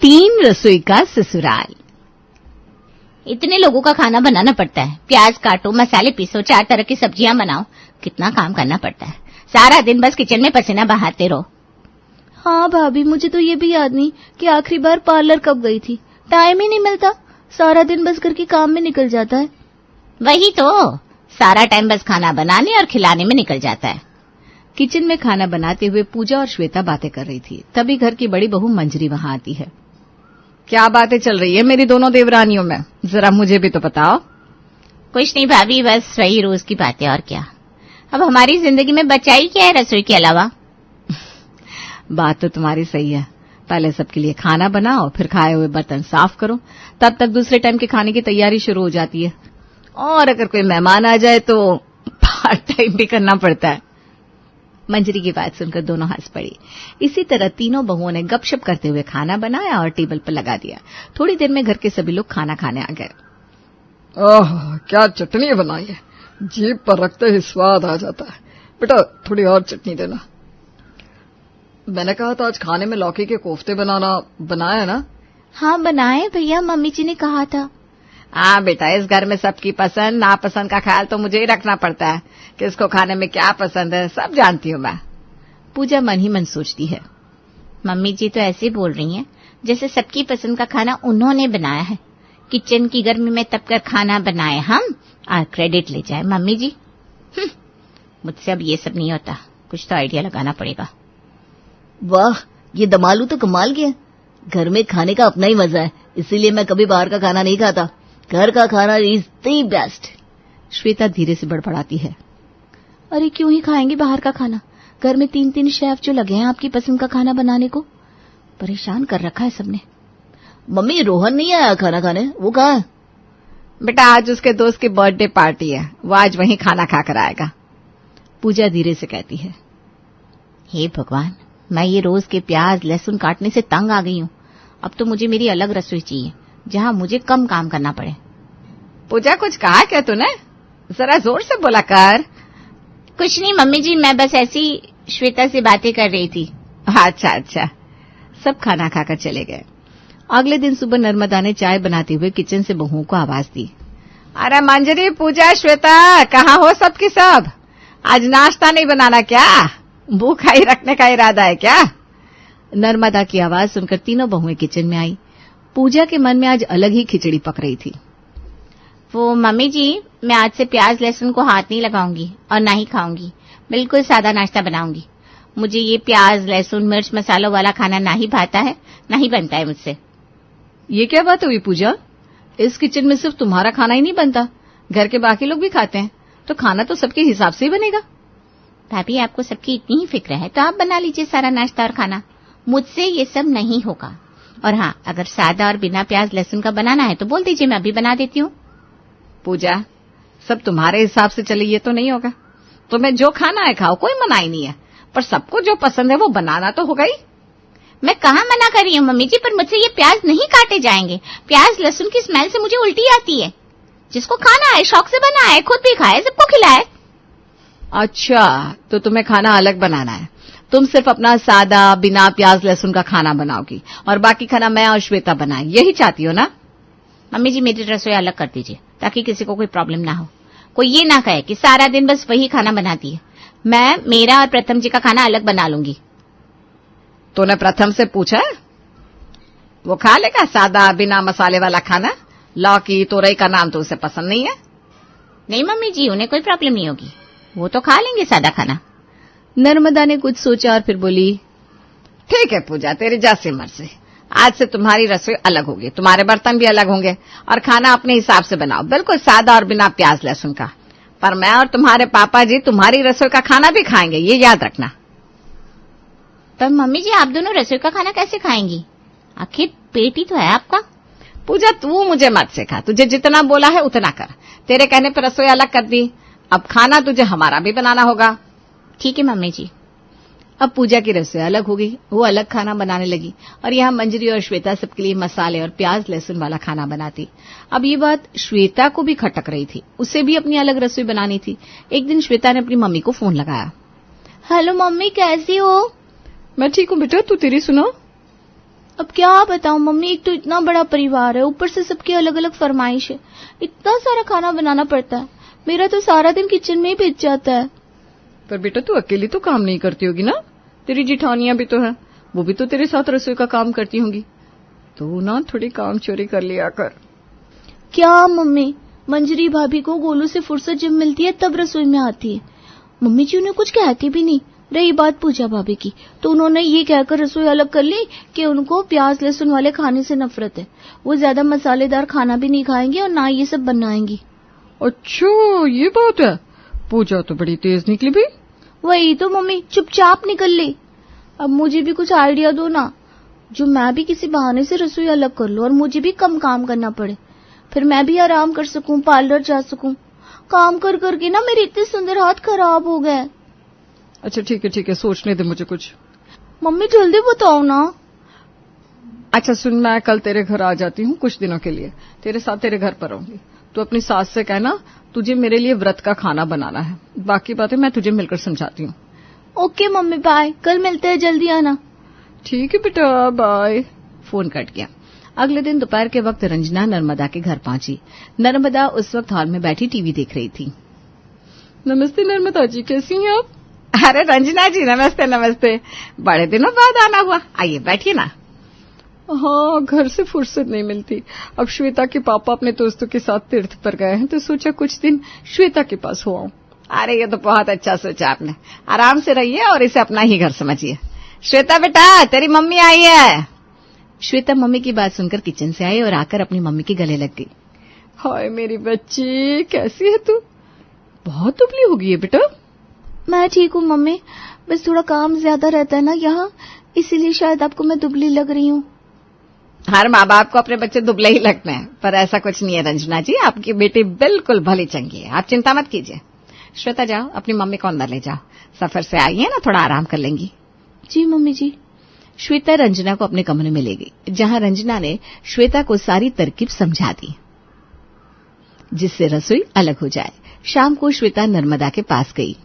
3 रसोई का ससुराल। इतने लोगों का खाना बनाना पड़ता है। प्याज काटो, मसाले पीसो, 4 तरह की सब्जियां बनाओ, कितना काम करना पड़ता है। सारा दिन बस किचन में पसीना बहाते रहो। हाँ भाभी, मुझे तो ये भी याद नहीं कि आखिरी बार पार्लर कब गई थी। टाइम ही नहीं मिलता, सारा दिन बस घर के काम में निकल जाता है। वही तो, सारा टाइम बस खाना बनाने और खिलाने में निकल जाता है। किचन में खाना बनाते हुए पूजा और श्वेता बातें कर रही थी। तभी घर की बड़ी बहू मंजरी वहां आती है। क्या बातें चल रही है मेरी दोनों देवरानियों में, जरा मुझे भी तो बताओ। कुछ नहीं भाभी, बस वही रोज की बातें, और क्या। अब हमारी जिंदगी में बचा ही क्या है रसोई के अलावा। बात तो तुम्हारी सही है। पहले सबके लिए खाना बनाओ, फिर खाए हुए बर्तन साफ करो, तब तक दूसरे टाइम के खाने की तैयारी शुरू हो जाती है। और अगर कोई मेहमान आ जाए तो पार्ट टाइम भी करना पड़ता है। मंजरी की बात सुनकर दोनों हंस पड़ी। इसी तरह तीनों बहुओं ने गपशप करते हुए खाना बनाया और टेबल पर लगा दिया। थोड़ी देर में घर के सभी लोग खाना खाने आ गए। ओह, क्या चटनी बनाई है, जीभ पर रखते ही स्वाद आ जाता है। बेटा थोड़ी और चटनी देना। मैंने कहा था आज खाने में लौकी के कोफ्ते बनाया ना? हाँ बनाए भैया, मम्मी जी ने कहा था। हाँ बेटा, इस घर में सबकी पसंद नापसंद का ख्याल तो मुझे ही रखना पड़ता है। किसको खाने में क्या पसंद है सब जानती हूँ मैं। पूजा मन ही मन सोचती है। मम्मी जी तो ऐसे बोल रही हैं जैसे सबकी पसंद का खाना उन्होंने बनाया है। किचन की गर्मी में तब कर खाना बनाए हम और क्रेडिट ले जाए मम्मी जी। मुझसे अब ये सब नहीं होता, कुछ तो आइडिया लगाना पड़ेगा। वाह, ये दमालू तो कमाल के है। घर में खाने का अपना ही मजा है, इसीलिए मैं कभी बाहर का खाना नहीं खाता। घर का खाना इज द बेस्ट। श्वेता धीरे से बड़बड़ाती है। अरे क्यों ही खाएंगे बाहर का खाना, घर में 3 शेफ जो लगे हैं आपकी पसंद का खाना बनाने को। परेशान कर रखा है सबने। मम्मी, रोहन नहीं आया खाना खाने, वो कहाँ है? बेटा आज उसके दोस्त की बर्थडे पार्टी है, वो आज वहीं खाना खाकर आएगा। पूजा धीरे से कहती है। हे भगवान, मैं ये रोज के प्याज लहसुन काटने से तंग आ गई हूँ। अब तो मुझे मेरी अलग रसोई चाहिए जहाँ मुझे कम काम करना पड़े। पूजा कुछ कहा क्या तूने? जरा जोर से बोला कर। कुछ नहीं मम्मी जी, मैं बस ऐसी श्वेता से बातें कर रही थी। अच्छा। सब खाना खाकर चले गए। अगले दिन सुबह नर्मदा ने चाय बनाते हुए किचन से बहुओं को आवाज दी। अरे मंजरी, पूजा, श्वेता, कहाँ हो सबकी सब? आज नाश्ता नहीं बनाना क्या? भूखा ही रखने का इरादा है क्या? नर्मदा की आवाज सुनकर तीनों बहुएं किचन में आई। पूजा के मन में आज अलग ही खिचड़ी पक रही थी। वो मम्मी जी, मैं आज से प्याज लहसुन को हाथ नहीं लगाऊंगी और ना ही खाऊंगी। बिल्कुल सादा नाश्ता बनाऊंगी। मुझे ये प्याज लहसुन मिर्च मसालों वाला खाना ना ही भाता है, ना ही बनता है मुझसे। ये क्या बात हुई पूजा? इस किचन में सिर्फ तुम्हारा खाना ही नहीं बनता, घर के बाकी लोग भी खाते हैं, तो खाना तो सबके हिसाब से ही बनेगा। भाभी, आपको सबकी इतनी ही फिक्र है तो आप बना लीजिए सारा नाश्ता और खाना। मुझसे ये सब नहीं होगा। और हाँ, अगर सादा और बिना प्याज लहसुन का बनाना है तो बोल दीजिए, मैं अभी बना देती हूँ। पूजा, सब तुम्हारे हिसाब से चले ये तो नहीं होगा। तुम्हें जो खाना है खाओ, कोई मनाही नहीं है, पर सबको जो पसंद है वो बनाना तो होगा ही। मैं कहाँ मना कर रही हूँ मम्मी जी, पर मुझसे ये प्याज नहीं काटे जाएंगे। प्याज लहसुन की स्मेल से मुझे उल्टी आती है। जिसको खाना है शौक से बनाए, खुद भी खाए, सबको खिलाए। अच्छा, तो तुम्हें खाना अलग बनाना है। तुम सिर्फ अपना सादा बिना प्याज लहसुन का खाना बनाओगी और बाकी खाना मैं और श्वेता बनाए, यही चाहती हो ना? मम्मी जी, मेरी रसोई अलग कर दीजिए ताकि किसी को कोई प्रॉब्लम ना हो। कोई ये ना कहे कि सारा दिन बस वही खाना बनाती है। मैं मेरा और प्रथम जी का खाना अलग बना लूंगी। तूने प्रथम से पूछा है? वो खा लेगा सादा बिना मसाले वाला खाना? लौकी तोरई का नाम तो उसे पसंद नहीं है। नहीं मम्मी जी, उन्हें कोई प्रॉब्लम नहीं होगी, वो तो खा लेंगे सादा खाना। नर्मदा ने कुछ सोचा और फिर बोली, ठीक है पूजा, तेरी जैसी मर्जी। आज से तुम्हारी रसोई अलग होगी, तुम्हारे बर्तन भी अलग होंगे और खाना अपने हिसाब से बनाओ, बिल्कुल सादा और बिना प्याज लहसुन का। पर मैं और तुम्हारे पापा जी तुम्हारी रसोई का खाना भी खाएंगे, ये याद रखना। पर मम्मी जी, आप दोनों रसोई का खाना कैसे खाएंगी? आखिर पेट ही तो है आपका। पूजा, तू मुझे मत सिखा, तुझे जितना बोला है उतना कर। तेरे कहने पर रसोई अलग कर दी, अब खाना तुझे हमारा भी बनाना होगा। ठीक है मम्मी जी। अब पूजा की रसोई अलग हो गई, वो अलग खाना बनाने लगी और यहाँ मंजरी और श्वेता सबके लिए मसाले और प्याज लहसुन वाला खाना बनाती। अब ये बात श्वेता को भी खटक रही थी, उसे भी अपनी अलग रसोई बनानी थी। एक दिन श्वेता ने अपनी मम्मी को फोन लगाया। हेलो मम्मी, कैसी हो? मैं ठीक हूँ बेटा, तू तेरी सुना? अब क्या बताऊं मम्मी, एक तो इतना बड़ा परिवार है, ऊपर से सबकी अलग अलग फरमाइश है, इतना सारा खाना बनाना पड़ता है। मेरा तो सारा दिन किचन में ही बीत जाता है। पर बेटा तू अकेली तो काम नहीं करती होगी ना, तेरी जिठानियां भी तो है, वो भी तो तेरे साथ रसोई का काम करती होंगी। तो ना थोड़ी काम चोरी कर लिया कर। क्या मम्मी, मंजरी भाभी को गोलू से फुर्सत जब मिलती है तब रसोई में आती है। मम्मी जी उन्हें कुछ कहती भी नहीं। रही बात पूजा भाभी की, तो उन्होंने ये कहकर रसोई अलग कर ली कि उनको प्याज लहसुन वाले खाने से नफरत है। वो ज्यादा मसालेदार खाना भी नहीं खाएंगी और ना ये सब बनाएंगी। अच्छा ये बात है, पूजा तो बड़ी तेज निकली भी। वही तो मम्मी, चुपचाप निकल ली। अब मुझे भी कुछ आइडिया दो ना, जो मैं भी किसी बहाने से रसोई अलग कर लूं और मुझे भी कम काम करना पड़े, फिर मैं भी आराम कर सकूं, पार्लर जा सकूं। काम कर करके ना मेरे इतने सुंदर हाथ खराब हो गए। अच्छा ठीक है, सोचने दे मुझे कुछ। मम्मी जल्दी बताओ ना। अच्छा सुन, मैं कल तेरे घर आ जाती हूँ कुछ दिनों के लिए, तेरे साथ तेरे घर पर रहूंगी। तो अपनी सास से कहना तुझे मेरे लिए व्रत का खाना बनाना है, बाकी बातें मैं तुझे मिलकर समझाती हूँ। ओके मम्मी, बाय, कल मिलते हैं, जल्दी आना। ठीक है बेटा, बाय। फोन कट गया। अगले दिन दोपहर के वक्त रंजना नर्मदा के घर पहुंची। नर्मदा उस वक्त हॉल में बैठी टीवी देख रही थी। नमस्ते नर्मदा जी, कैसी हैं आप? अरे रंजना जी नमस्ते नमस्ते, बड़े दिनों बाद आना हुआ, आइए बैठिए ना। हाँ, घर से फुर्सत नहीं मिलती। अब श्वेता के पापा अपने दोस्तों के साथ तीर्थ पर गए हैं, तो सोचा कुछ दिन श्वेता के पास हो आऊं। अरे ये तो बहुत अच्छा सोचा आपने, आराम से रहिए और इसे अपना ही घर समझिए। श्वेता बेटा, तेरी मम्मी आई है। श्वेता मम्मी की बात सुनकर किचन से आई और आकर अपनी मम्मी के गले लग गई। हाय मेरी बच्ची, कैसी है तू? बहुत दुबली हो गई है बेटा। मैं ठीक हूँ मम्मी, बस थोड़ा काम ज्यादा रहता है ना यहाँ, इसीलिए शायद आपको मैं दुबली लग रही हूँ। हर माँ बाप को अपने बच्चे दुबले ही लगते हैं, पर ऐसा कुछ नहीं है रंजना जी, आपकी बेटी बिल्कुल भली चंगी है, आप चिंता मत कीजिए। श्वेता जाओ अपनी मम्मी को अंदर ले जाओ, सफर से आई है ना, थोड़ा आराम कर लेंगी। जी मम्मी जी। श्वेता रंजना को अपने कमरे में ले गई, जहां रंजना ने श्वेता को सारी तरकीब समझा दी जिससे रसोई अलग हो जाए। शाम को श्वेता नर्मदा के पास गई।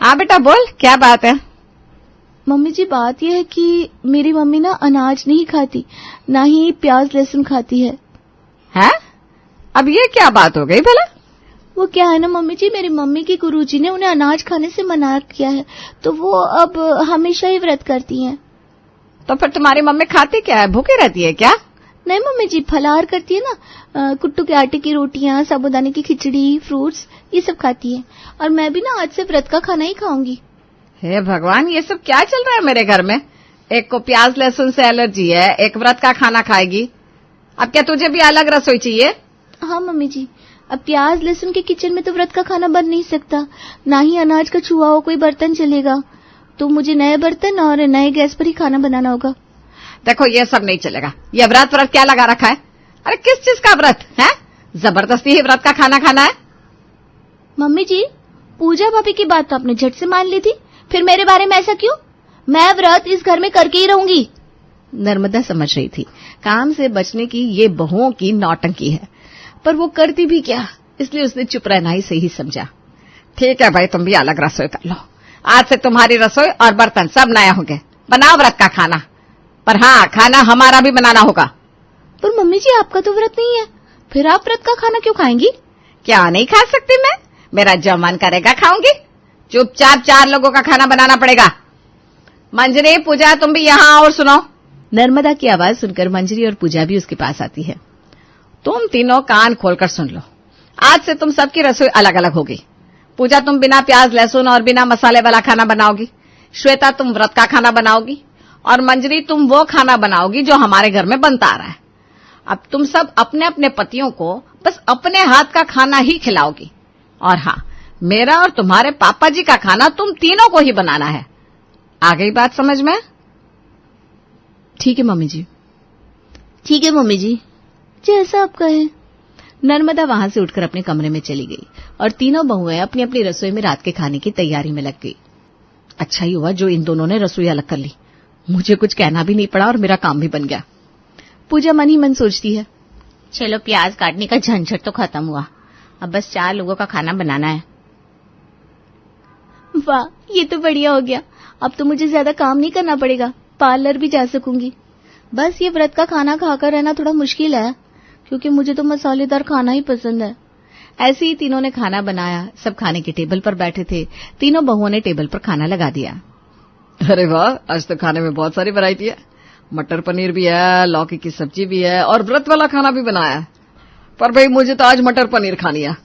हाँ बेटा बोल, क्या बात है? मम्मी जी बात यह है कि मेरी मम्मी ना अनाज नहीं खाती, ना ही प्याज लहसुन खाती है। हैं? अब ये क्या बात हो गई भला? वो क्या है ना मम्मी जी, मेरी मम्मी की गुरुजी ने उन्हें अनाज खाने से मना किया है, तो वो अब हमेशा ही व्रत करती हैं। तो फिर तुम्हारी मम्मी खाती क्या है, भूखी रहती है क्या? नहीं मम्मी जी, फलाहार करती है ना, कुट्टू के आटे की रोटियां, साबूदाने की खिचड़ी, फ्रूट्स, ये सब खाती है। और मैं भी ना आज से व्रत का खाना ही खाऊंगी। हे भगवान, ये सब क्या चल रहा है मेरे घर में? एक को प्याज लहसुन से एलर्जी है, एक व्रत का खाना खाएगी। अब क्या तुझे भी अलग रसोई चाहिए? हाँ मम्मी जी, अब प्याज लहसुन के किचन में तो व्रत का खाना बन नहीं सकता, ना ही अनाज का छुआ हुआ कोई बर्तन चलेगा, तो मुझे नए बर्तन और नए गैस पर ही खाना बनाना होगा। देखो ये सब नहीं चलेगा, ये व्रत क्या लगा रखा है? अरे किस चीज का व्रत है? जबरदस्ती ही व्रत का खाना खाना है? मम्मी जी, पूजा भाभी की बात तो आपने झट से मान ली थी, फिर मेरे बारे में ऐसा क्यों? मैं व्रत इस घर में करके ही रहूंगी। नर्मदा समझ रही थी काम से बचने की ये बहुओं की नौटंकी है, पर वो करती भी क्या, इसलिए उसने चुप रहना ही सही समझा। ठीक है भाई, तुम भी अलग रसोई कर लो, आज से तुम्हारी रसोई और बर्तन सब नए होंगे, बनाओ व्रत का खाना, पर हाँ खाना हमारा भी बनाना होगा। पर मम्मी जी आपका तो व्रत नहीं है, फिर आप व्रत का खाना क्यों खाएंगी? क्या नहीं खा सकती मैं? मेरा जो मन करेगा खाऊंगी। चुपचाप 4 लोगों का खाना बनाना पड़ेगा। मंजरी, पूजा, तुम भी यहाँ आओ और सुनो। नर्मदा की आवाज सुनकर मंजरी और पूजा भी उसके पास आती है। तुम तीनों कान खोलकर सुन लो, आज से तुम सबकी रसोई अलग अलग होगी। पूजा तुम बिना प्याज लहसुन और बिना मसाले वाला खाना बनाओगी, श्वेता तुम व्रत का खाना बनाओगी, और मंजरी तुम वो खाना बनाओगी जो हमारे घर में बनता आ रहा है। अब तुम सब अपने अपने पतियों को बस अपने हाथ का खाना ही खिलाओगी, और हाँ मेरा और तुम्हारे पापा जी का खाना तुम तीनों को ही बनाना है। आ गई बात समझ में? ठीक है मम्मी जी। ठीक है मम्मी जी, जैसा आप कहें। नर्मदा वहां से उठकर अपने कमरे में चली गई और तीनों बहुएं अपनी अपनी रसोई में रात के खाने की तैयारी में लग गई। अच्छा ही हुआ जो इन दोनों ने रसोई अलग कर ली, मुझे कुछ कहना भी नहीं पड़ा और मेरा काम भी बन गया। पूजा मन ही मन सोचती है, चलो प्याज काटने का झंझट तो खत्म हुआ, अब बस 4 लोगों का खाना बनाना है। वाह, ये तो बढ़िया हो गया, अब तो मुझे ज्यादा काम नहीं करना पड़ेगा, पार्लर भी जा सकूंगी। बस ये व्रत का खाना खाकर रहना थोड़ा मुश्किल है, क्योंकि मुझे तो मसालेदार खाना ही पसंद है। ऐसे ही तीनों ने खाना बनाया। सब खाने के टेबल पर बैठे थे। तीनों बहुओं ने टेबल पर खाना लगा दिया। अरे वाह, आज तो खाने में बहुत सारी वैरायटी है। मटर पनीर भी है, लौकी की सब्जी भी है और व्रत वाला खाना भी बनाया है। पर भाई मुझे तो आज मटर पनीर खानी है।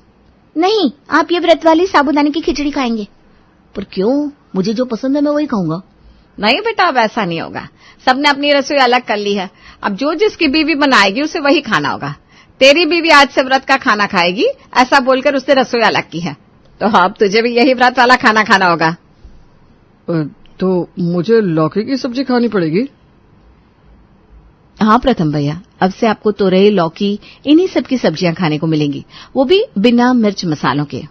नहीं, आप ये व्रत वाली साबूदाने की खिचड़ी खाएंगे। पर क्यों? मुझे जो पसंद है मैं वही खाऊंगा। नहीं बेटा, अब ऐसा नहीं होगा। सबने अपनी रसोई अलग कर ली है। अब जो जिसकी बीवी बनाएगी उसे वही खाना होगा। तेरी बीवी आज से व्रत का खाना खाएगी, ऐसा बोलकर उसने रसोई अलग की है। तो अब तुझे भी यही व्रत वाला खाना खाना होगा। तो मुझे लौकी की सब्जी खानी पड़ेगी? हाँ प्रथम भैया, अब से आपको तोरई, लौकी, इन्हीं सब की सब्जियां खाने को मिलेंगी, वो भी बिना मिर्च मसालों के।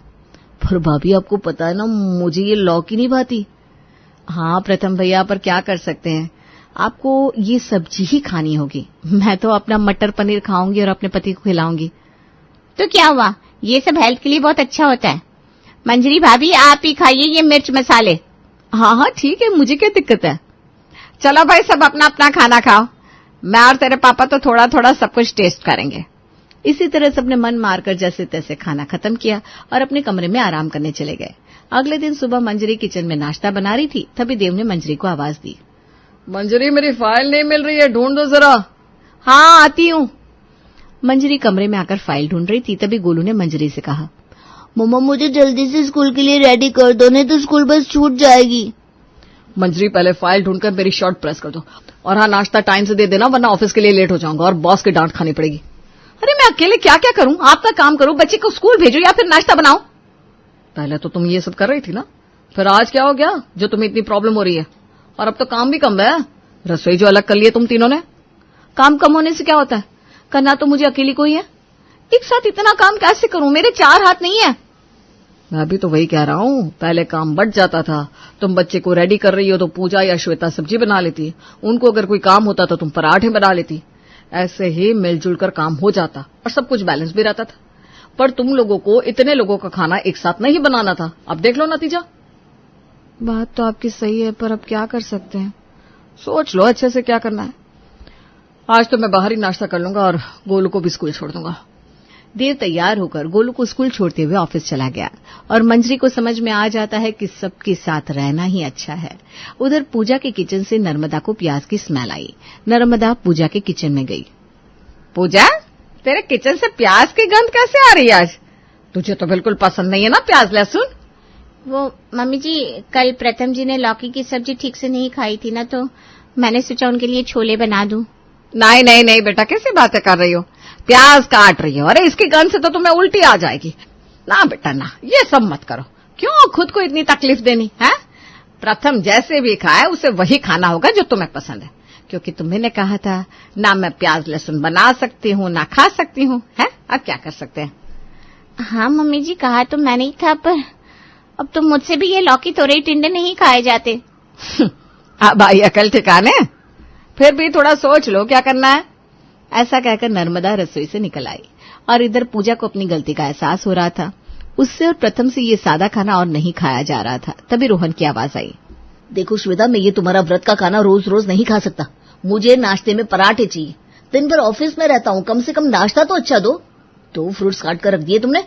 पर भाभी आपको पता है ना, मुझे ये लौकी नहीं भाती। हाँ प्रथम भैया, पर क्या कर सकते हैं, आपको ये सब्जी ही खानी होगी। मैं तो अपना मटर पनीर खाऊंगी और अपने पति को खिलाऊंगी। तो क्या हुआ, ये सब हेल्थ के लिए बहुत अच्छा होता है। मंजरी भाभी आप ही खाइए ये मिर्च मसाले। हाँ हाँ ठीक है, मुझे क्या दिक्कत है। चलो भाई, सब अपना अपना खाना खाओ। मैं और तेरे पापा तो थोड़ा थोड़ा सब कुछ टेस्ट करेंगे। इसी तरह सबने मन मारकर जैसे तैसे खाना खत्म किया और अपने कमरे में आराम करने चले गए। अगले दिन सुबह मंजरी किचन में नाश्ता बना रही थी, तभी देव ने मंजरी को आवाज दी। मंजरी, मेरी फाइल नहीं मिल रही है, ढूंढ दो जरा। हाँ आती हूँ। मंजरी कमरे में आकर फाइल ढूंढ रही थी, तभी गोलू ने मंजरी से कहा, मम्मा मुझे जल्दी से स्कूल के लिए रेडी कर दो, नहीं तो स्कूल बस छूट जाएगी। मंजरी, पहले फाइल ढूंढकर मेरी शर्ट प्रेस कर दो, और हाँ नाश्ता टाइम से दे देना, वरना ऑफिस के लिए लेट हो जाऊंगा और बॉस की डांट खानी पड़ेगी। अरे मैं अकेले क्या क्या करूं, आपका काम करो, बच्चे को स्कूल भेजो या फिर नाश्ता बनाओ। पहले तो तुम ये सब कर रही थी ना, फिर आज क्या हो गया जो तुम्हें इतनी प्रॉब्लम हो रही है? और अब तो काम भी कम है, रसोई जो अलग कर लिए तुम तीनों ने। काम कम होने से क्या होता है, करना तो मुझे अकेली को ही है। एक साथ इतना काम कैसे करूं, मेरे 4 हाथ नहीं है। मैं भी तो वही कह रहा हूँ, पहले काम बढ़ जाता था। तुम बच्चे को रेडी कर रही हो तो पूजा या श्वेता सब्जी बना लेती, उनको अगर कोई काम होता तो तुम पराठे बना लेती। ऐसे ही मिलजुल कर काम हो जाता और सब कुछ बैलेंस भी रहता था। पर तुम लोगों को इतने लोगों का खाना एक साथ नहीं बनाना था। अब देख लो नतीजा। बात तो आपकी सही है, पर अब क्या कर सकते हैं। सोच लो अच्छे से क्या करना है। आज तो मैं बाहर ही नाश्ता कर लूंगा और गोलू को भी स्कूल छोड़ दूंगा। देव तैयार होकर गोलू को स्कूल छोड़ते हुए ऑफिस चला गया और मंजरी को समझ में आ जाता है कि सबके साथ रहना ही अच्छा है। उधर पूजा के किचन से नर्मदा को प्याज की स्मेल आई। नर्मदा पूजा के किचन में गई। पूजा, तेरे किचन से प्याज की गंध कैसे आ रही है आज? तुझे तो बिल्कुल पसंद नहीं है ना प्याज लहसुन। वो मम्मी जी, कल प्रथम जी ने लौकी की सब्जी ठीक से नहीं खाई थी ना, तो मैंने सोचा उनके लिए छोले बना दूं। नहीं नहीं नहीं बेटा, कैसी बातें कर रही हो, प्याज काट रही हो। अरे इसकी गंध से तो तुम्हें उल्टी आ जाएगी। ना बेटा ना, ये सब मत करो। क्यों खुद को इतनी तकलीफ देनी है? प्रथम जैसे भी खाए उसे वही खाना होगा जो तुम्हें पसंद है, क्योंकि तुम्हें ने कहा था ना मैं प्याज लहसुन बना सकती हूँ ना खा सकती हूँ, है? अब क्या कर सकते हैं। हाँ मम्मी जी, कहा तो मैंने ही था, पर अब तो मुझसे भी ये लौकी तोरई टिंडे नहीं खाए जाते। अब आई अकल ठिकाने, फिर भी थोड़ा सोच लो क्या करना है। ऐसा कहकर नर्मदा रसोई से निकल आई और इधर पूजा को अपनी गलती का एहसास हो रहा था। उससे और प्रथम से ये सादा खाना और नहीं खाया जा रहा था। तभी रोहन की आवाज आई। देखो श्वेता, मैं ये तुम्हारा व्रत का खाना रोज रोज नहीं खा सकता। मुझे नाश्ते में पराठे चाहिए। दिन भर ऑफिस में रहता हूँ, कम से कम नाश्ता तो अच्छा दो। 2 फ्रूट्स काट कर रख दिए तुमने।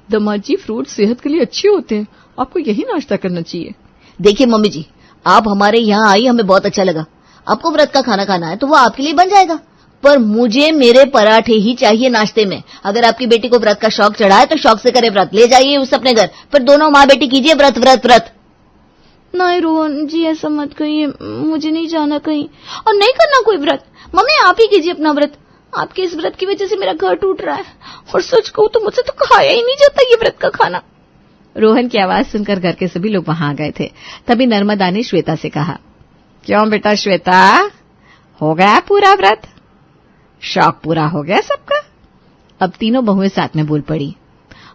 दमाजी, फ्रूट सेहत के लिए अच्छे होते हैं, आपको यही नाश्ता करना चाहिए। देखिए मम्मी जी, आप हमारे यहाँ आई, हमें बहुत अच्छा लगा। आपको व्रत का खाना खाना है तो वो आपके लिए बन जाएगा, पर मुझे मेरे पराठे ही चाहिए नाश्ते में। अगर आपकी बेटी को व्रत का शौक चढ़ा है तो शौक से करे व्रत, ले जाइए उसे अपने घर, पर दोनों माँ बेटी कीजिए व्रत व्रत व्रत। नहीं रोहन जी, ऐसा मत कहिए, मुझे नहीं जाना कहीं और नहीं करना कोई व्रत। मम्मी आप ही कीजिए अपना व्रत। आपके इस व्रत की वजह से मेरा घर टूट रहा है और सच कहूं तो मुझसे तो खाया ही नहीं जाता ये व्रत का खाना। रोहन की आवाज सुनकर घर के सभी लोग वहां आ गए थे। तभी नर्मदा ने श्वेता से कहा, क्यों बेटा श्वेता, हो गया पूरा व्रत? शौक पूरा हो गया सबका? अब तीनों बहुएं साथ में बोल पड़ी।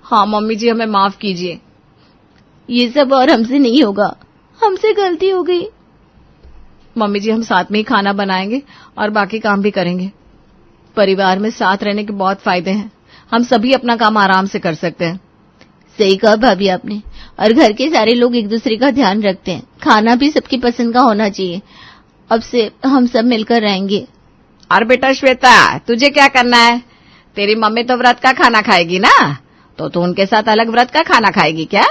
हाँ मम्मी जी, हमें माफ कीजिए। ये सब और हमसे नहीं होगा, हमसे गलती हो गई। मम्मी जी, हम साथ में ही खाना बनाएंगे और बाकी काम भी करेंगे। परिवार में साथ रहने के बहुत फायदे हैं। हम सभी अपना काम आराम से कर सकते हैं। सही कहा भाभी आपने, और घर के सारे लोग एक दूसरे का ध्यान रखते हैं। खाना भी सबकी पसंद का होना चाहिए। अब से हम सब मिलकर रहेंगे। और बेटा श्वेता, तुझे क्या करना है? तेरी मम्मी तो व्रत का खाना खाएगी ना, तो तू उनके साथ अलग व्रत का खाना खाएगी क्या?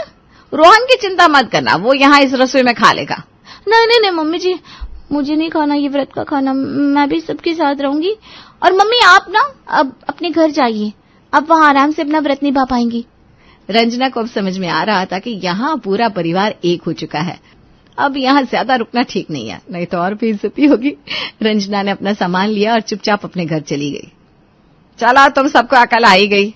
रोहन की चिंता मत करना, वो यहाँ इस रसोई में खा लेगा। नहीं मम्मी जी, मुझे नहीं खाना ये व्रत का खाना, मैं भी सबके साथ रहूंगी। और मम्मी आप ना अब अपने घर जाइए, आप वहां आराम से अपना व्रत निभा पाएंगी। रंजना को अब समझ में आ रहा था कि यहाँ पूरा परिवार एक हो चुका है, अब यहाँ ज्यादा रुकना ठीक नहीं है, नहीं तो और भी इज्जती होगी। रंजना ने अपना सामान लिया और चुपचाप अपने घर चली गई। चला, तुम सबको अकल आ ही गई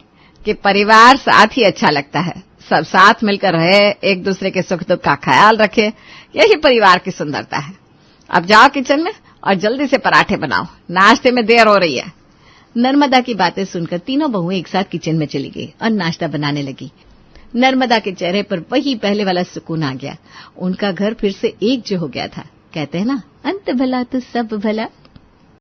कि परिवार साथ ही अच्छा लगता है। सब साथ मिलकर रहे, एक दूसरे के सुख दुख का ख्याल रखे, यही परिवार की सुंदरता है। अब जाओ किचन में और जल्दी से पराठे बनाओ, नाश्ते में देर हो रही है। नर्मदा की बातें सुनकर तीनों बहुएं एक साथ किचन में चली गई और नाश्ता बनाने लगी। नर्मदा के चेहरे पर वही पहले वाला सुकून आ गया। उनका घर फिर से एक जो हो गया था। कहते हैं ना, अंत भला तो सब भला।